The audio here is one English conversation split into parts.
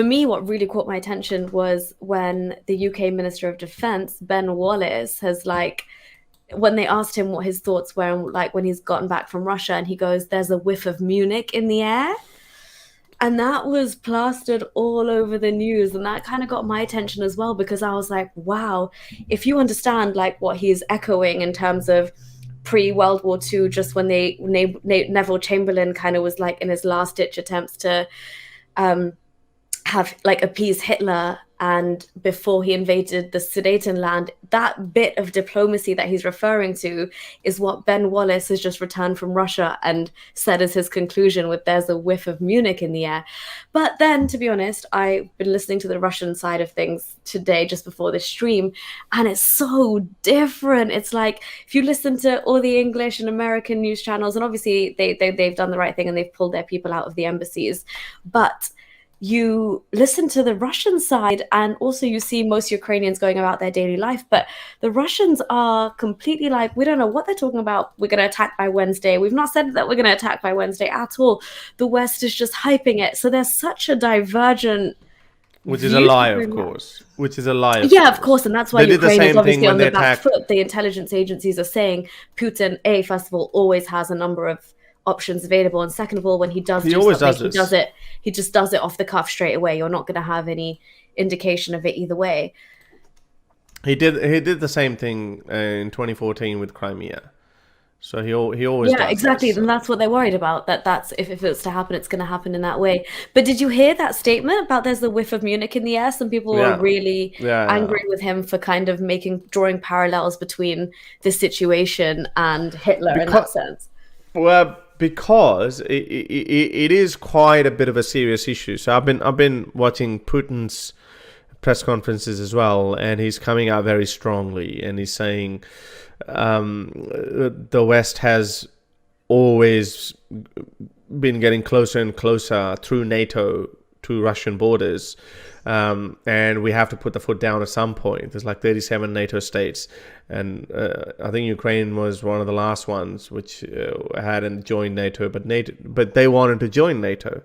for me, what really caught my attention was when the UK Minister of Defence, Ben Wallace, has like when they asked him what his thoughts were, like when he's gotten back from Russia, and he goes, "There's a whiff of Munich in the air." And that was plastered all over the news. And that kind of got my attention as well, because I was like, wow, if you understand like what he's echoing in terms of pre-World War II, just when Neville Chamberlain kind of was like in his last ditch attempts to um, have like appease Hitler, and before he invaded the Sudetenland, that bit of diplomacy that he's referring to is what Ben Wallace has just returned from Russia and said as his conclusion with "there's a whiff of Munich in the air." But then, to be honest, I've been listening to the Russian side of things today just before this stream, and it's so different. It's like if you listen to all the English and American news channels, and obviously they've done the right thing and they've pulled their people out of the embassies, but you listen to the Russian side, and also you see most Ukrainians going about their daily life, but the Russians are completely like, we don't know what they're talking about. We're going to attack by Wednesday. We've not said that we're going to attack by Wednesday at all. The West is just hyping it. So there's such a divergent Which is a view lie, of in that. course. Which is a lie. Yeah, of course, and that's why They did the Ukraine is same thing obviously when on they the back attacked. foot. The intelligence agencies are saying Putin, first of all, always has a number of options available, and second of all, when he does He do always something, does this. he just does it off the cuff straight away. You're not going to have any indication of it either way. He did the same thing in 2014 with Crimea. So he always Yeah, does exactly. this. And that's what they're worried about. That's if it's to happen, it's going to happen in that way. But did you hear that statement about there's the whiff of Munich in the air? Some people were Yeah, really yeah. angry with him for kind of drawing parallels between this situation and Hitler in that Because sense. because it is quite a bit of a serious issue. So I've been watching Putin's press conferences as well, and he's coming out very strongly, and he's saying the West has always been getting closer and closer through NATO to Russian borders. And we have to put the foot down at some point. There's like 37 NATO states, and I think Ukraine was one of the last ones which hadn't joined NATO, but they wanted to join NATO.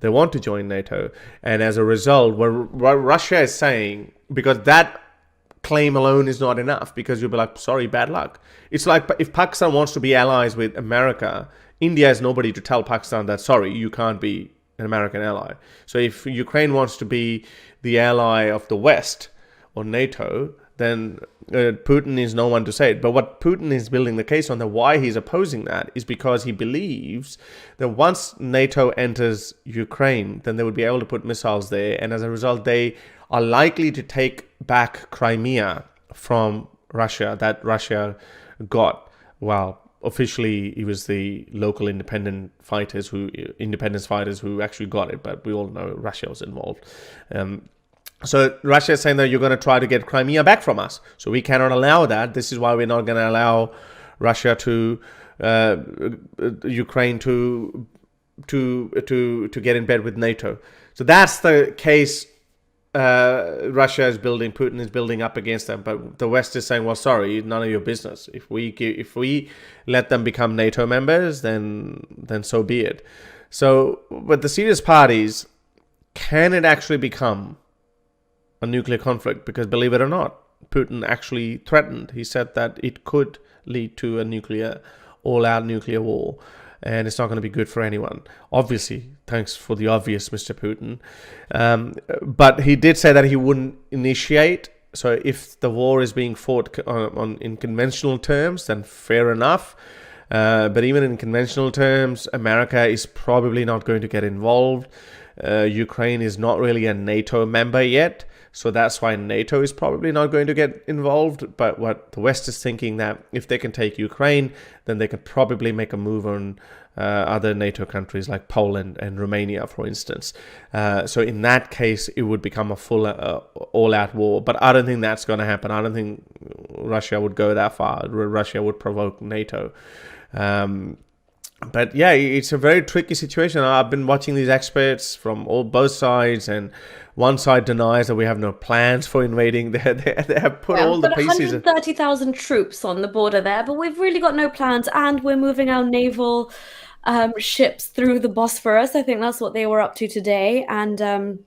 They want to join NATO, and as a result, what Russia is saying, because that claim alone is not enough, because you'll be like, sorry, bad luck. It's like if Pakistan wants to be allies with America, India has nobody to tell Pakistan that, sorry, you can't be an American ally. So if Ukraine wants to be the ally of the West or NATO, then Putin is no one to say it. But what Putin is building the case on, that why he's opposing that, is because he believes that once NATO enters Ukraine, then they would be able to put missiles there, and as a result, they are likely to take back Crimea from Russia, that Russia got. Well, officially it was the local independence fighters who actually got it, but we all know Russia was involved. So Russia is saying that you're going to try to get Crimea back from us, so we cannot allow that. This is why we're not going to allow Russia to Ukraine to get in bed with NATO. So that's the case Russia is building, Putin is building up against them. But the West is saying, well, sorry, none of your business. If we let them become NATO members, then so be it. So, but the serious part is, can it actually become a nuclear conflict? Because believe it or not, Putin actually threatened. He said that it could lead to a all-out nuclear war. And it's not going to be good for anyone. Obviously, thanks for the obvious, Mr. Putin. But he did say that he wouldn't initiate. So if the war is being fought in conventional terms, then fair enough. But even in conventional terms, America is probably not going to get involved. Ukraine is not really a NATO member yet. So that's why NATO is probably not going to get involved. But what the West is thinking, that if they can take Ukraine, then they could probably make a move on other NATO countries like Poland and Romania, for instance. So in that case, it would become a full all-out war. But I don't think that's going to happen. I don't think Russia would go that far. Russia would provoke NATO. But yeah, it's a very tricky situation. I've been watching these experts from both sides, and one side denies that we have no plans for invading. They have put all the pieces. 130,000 troops on the border there, but we've really got no plans, and we're moving our naval ships through the Bosphorus. I think that's what they were up to today, and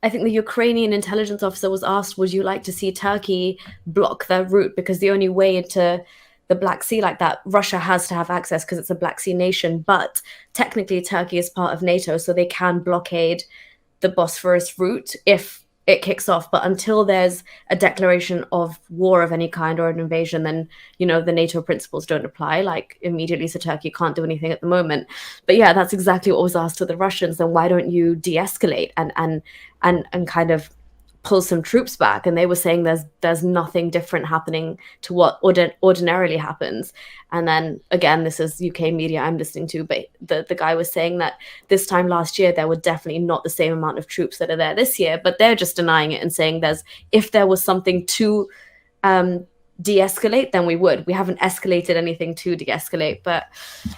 I think the Ukrainian intelligence officer was asked, would you like to see Turkey block their route? Because the only way into the Black Sea like that, Russia has to have access because it's a Black Sea nation. But technically, Turkey is part of NATO, so they can blockade the Bosphorus route if it kicks off. But until there's a declaration of war of any kind or an invasion, then, the NATO principles don't apply. Like immediately, so Turkey can't do anything at the moment. But yeah, that's exactly what was asked to the Russians. Then why don't you de-escalate and kind of pull some troops back? And they were saying there's nothing different happening to what ordinarily happens. And then again, this is UK media I'm listening to, but the guy was saying that this time last year there were definitely not the same amount of troops that are there this year, but they're just denying it and saying if there was something to de-escalate, then we haven't escalated anything to de-escalate. But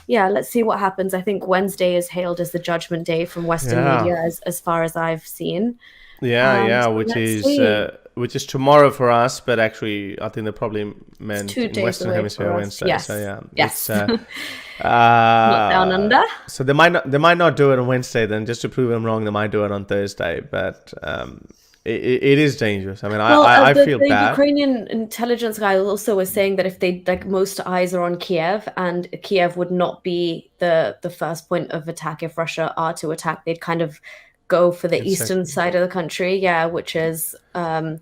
yeah, let's see what happens. I think Wednesday is hailed as the judgment day from Western media as far as I've seen. Yeah, So which is tomorrow for us, but actually I think they probably meant it's 2 in days Western away Hemisphere for us. Wednesday. Yes. So yeah, Yes. it's Not down under. so they might not do it on Wednesday. Then just to prove them wrong, they might do it on Thursday. But it is dangerous. I mean, I feel the bad. Ukrainian intelligence guy also was saying that if they most eyes are on Kiev, and Kiev would not be the first point of attack if Russia are to attack. They'd kind of go for the eastern side of the country, which is a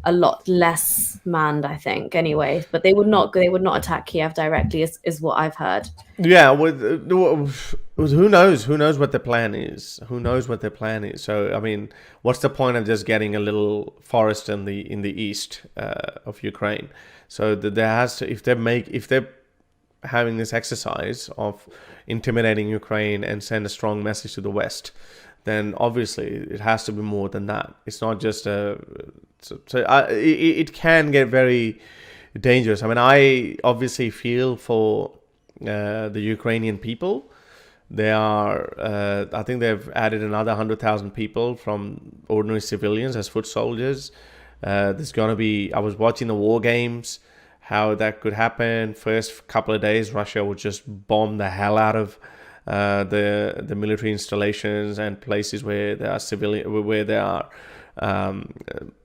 lot less manned, I think. Anyway, but they would not attack Kiev directly, is what I've heard. Yeah, who knows? Who knows what the plan is? Who knows what their plan is? So, I mean, what's the point of just getting a little forest in the east of Ukraine? So there has to, if they're having this exercise of intimidating Ukraine and send a strong message to the West, then obviously it has to be more than that. It's not just it can get very dangerous. I mean, I obviously feel for the Ukrainian people. They are, I think they've added another 100,000 people from ordinary civilians as foot soldiers. There's going to be, I was watching the war games, how that could happen. First couple of days, Russia would just bomb the hell out of the military installations and places where there are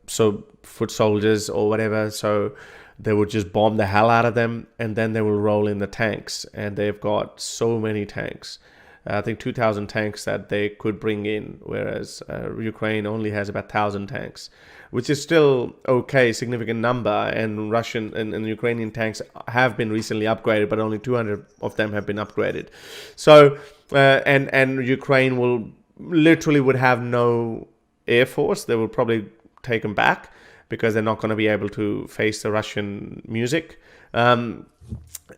so foot soldiers or whatever. So they would just bomb the hell out of them, and then they will roll in the tanks. And they've got so many tanks. I think 2,000 tanks that they could bring in, whereas Ukraine only has about 1,000 tanks, which is still okay, significant number. And Russian and Ukrainian tanks have been recently upgraded, but only 200 of them have been upgraded. So and Ukraine would have no air force. They will probably take them back because they're not going to be able to face the Russian music.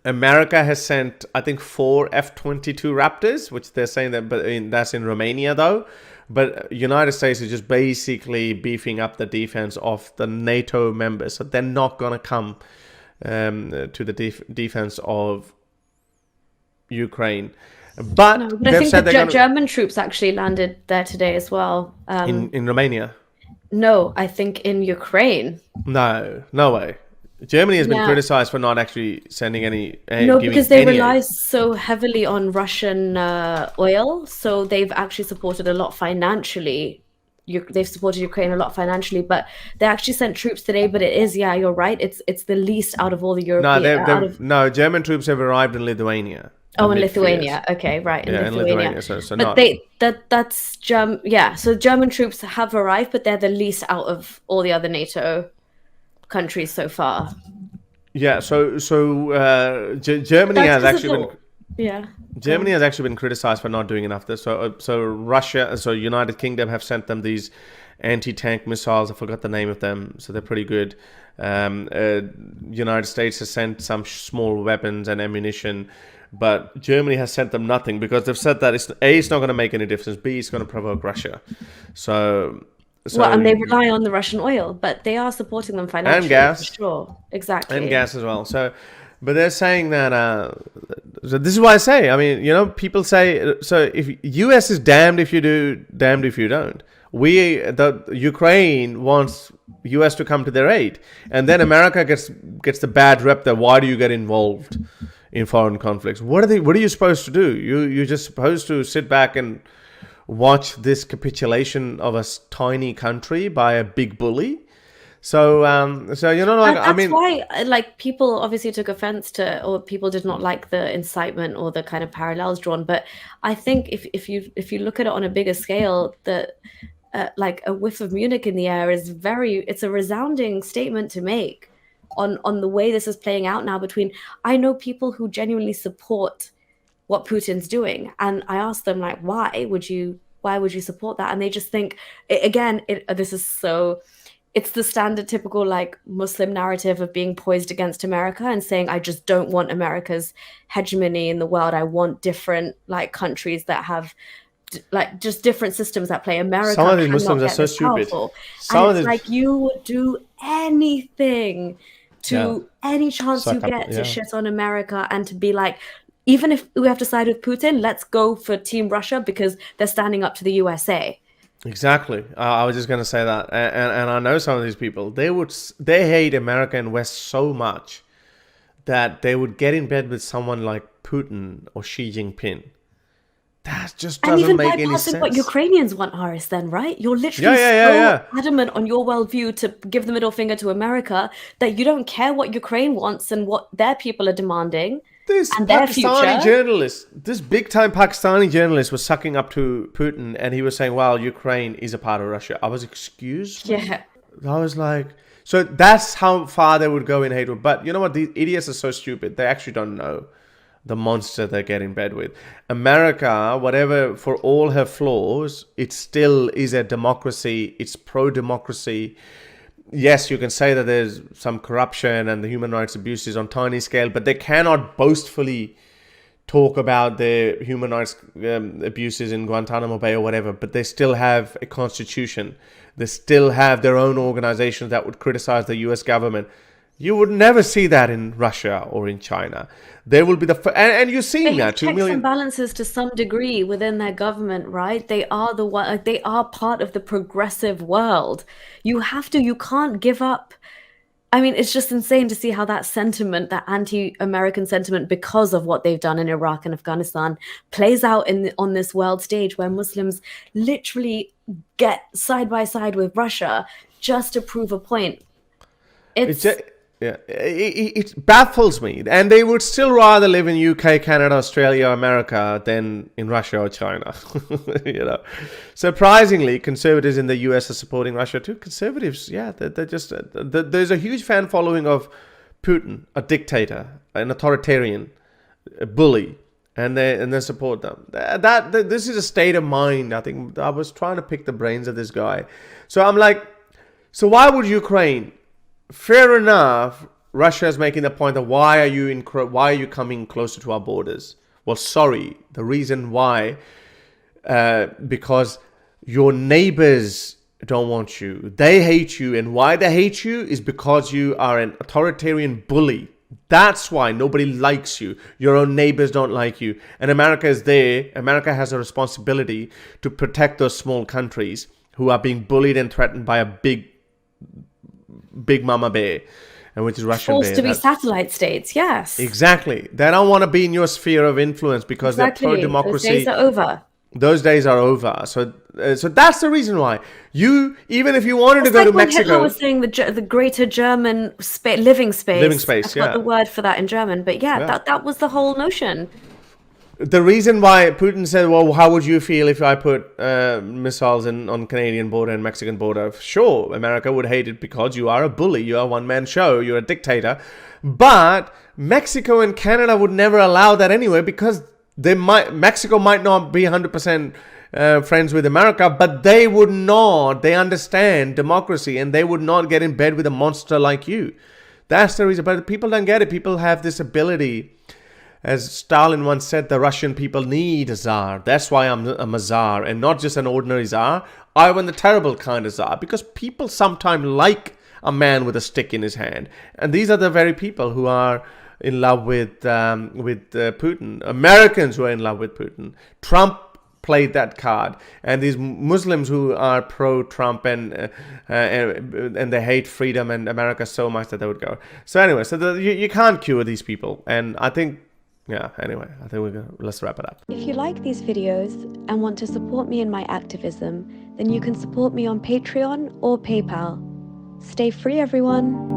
America has sent, I think, 4 F-22 Raptors, which they're saying that's in Romania though. But United States is just basically beefing up the defense of the NATO members, so they're not going to come to the defense of Ukraine. But I think the German troops actually landed there today as well. In Romania. No, I think in Ukraine. No way. Germany has been criticized for not actually sending any. No, because they rely so heavily on Russian oil, so they've actually supported a lot financially. They've supported Ukraine a lot financially, but they actually sent troops today. But it is, you're right. It's the least out of all the European. No, German troops have arrived in Lithuania. Oh, in Lithuania. Okay, right. In Lithuania. So but not... that's German. Yeah, so German troops have arrived, but they're the least out of all the other NATO countries so far. Yeah. So Germany has actually been. Germany has actually been criticized for not doing enough. So Russia, so United Kingdom have sent them these anti-tank missiles. I forgot the name of them. So they're pretty good. United States has sent some small weapons and ammunition. But Germany has sent them nothing because they've said that it's not going to make any difference. B, it's going to provoke Russia. So and they rely on the Russian oil, but they are supporting them financially. And gas. For sure. Exactly. And gas as well. So, but they're saying that, so this is why I say, I mean, people say, so if US is damned if you do, damned if you don't. The Ukraine wants US to come to their aid. And then America gets the bad rep that why do you get involved in foreign conflicts? What are you supposed to do? You're just supposed to sit back and watch this capitulation of a tiny country by a big bully. So, like And I that's mean, why, like, people obviously took offense to, or people did not like the incitement or the kind of parallels drawn. But I think if you look at it on a bigger scale, that like a whiff of Munich in the air is it's a resounding statement to make on the way this is playing out now. Between, I know people who genuinely support what Putin's doing, and I ask them like, why would you support that? And they just think, again, this is so, it's the standard typical like Muslim narrative of being poised against America and saying, I just don't want America's hegemony in the world. I want different like countries that have like just different systems at play. some America of these Muslims cannot are get so this stupid. powerful. And Some of it's these, like you would do anything yeah, to any chance you suck up, get to yeah. shit on America and to be like, even if we have to side with Putin, let's go for Team Russia because they're standing up to the USA. Exactly. I was just gonna say that, and I know some of these people. They hate America and West so much that they would get in bed with someone like Putin or Xi Jinping. That just And doesn't even make any bypassing what sense. Ukrainians want, Horace, then, right? You're Yeah, literally yeah, yeah, so yeah. adamant on your worldview to give the middle finger to America that you don't care what Ukraine wants and what their people are demanding This and their Pakistani future. journalist, this big time Pakistani journalist was sucking up to Putin and he was saying, well, Ukraine is a part of Russia. I was, excuse me? Yeah. I was like, so that's how far they would go in hatred. But you know what? These idiots are so stupid. They actually don't know the monster they get in bed with. America, whatever, for all her flaws, it still is a democracy. It's pro-democracy. Yes, you can say that there's some corruption and the human rights abuses on tiny scale, but they cannot boastfully talk about their human rights abuses in Guantanamo Bay or whatever, but they still have a constitution. They still have their own organizations that would criticize the US government. You would never see that in Russia or in China. They will be and you're seeing They have that 2 checks and million. balances to some degree within their government, right? They are the one, like, they are part of the progressive world. You can't give up. I mean, it's just insane to see how that sentiment, that anti-American sentiment, because of what they've done in Iraq and Afghanistan, plays out on this world stage where Muslims literally get side by side with Russia just to prove a point. It's It's just, yeah, it baffles me, and they would still rather live in UK, Canada, Australia, America than in Russia or China. Surprisingly, conservatives in the US are supporting Russia too. Conservatives, yeah, they're just there's a huge fan following of Putin, a dictator, an authoritarian, a bully, and they support them. This is a state of mind. I think I was trying to pick the brains of this guy, so I'm like, so why would Ukraine? Fair enough. Russia is making the point that why are you coming closer to our borders? Well, sorry. The reason why, because your neighbors don't want you. They hate you, and why they hate you is because you are an authoritarian bully. That's why nobody likes you. Your own neighbors don't like you, and America is there. America has a responsibility to protect those small countries who are being bullied and threatened by a big mama bear, and which is Russian forced bear. to be satellite states, yes. Exactly. They don't want to be in your sphere of influence because they're Exactly. Those days pro-democracy. are over. Those days are over. So that's the reason why you, even if you wanted to It's go like to when Hitler Mexico, was saying the greater German living living space. I space, forgot yeah, the word for that in German, but yeah, yeah. that was the whole notion. The reason why Putin said, well, how would you feel if I put missiles on Canadian border and Mexican border? Sure, America would hate it because you are a bully, you are a one-man show, you're a dictator. But Mexico and Canada would never allow that anyway because Mexico might not be 100% friends with America, but they would not. They understand democracy and they would not get in bed with a monster like you. That's the reason. But people don't get it. People have this ability. As Stalin once said, the Russian people need a czar. That's why I'm a czar and not just an ordinary czar. I want the terrible kind of czar because people sometimes like a man with a stick in his hand. And these are the very people who are in love with Putin. Americans who are in love with Putin. Trump played that card, and these Muslims who are pro-Trump and they hate freedom and America so much that they would go. So anyway, you can't cure these people, and I think Yeah, anyway, I think let's wrap it up. If you like these videos and want to support me in my activism, then you can support me on Patreon or PayPal. Stay free, everyone.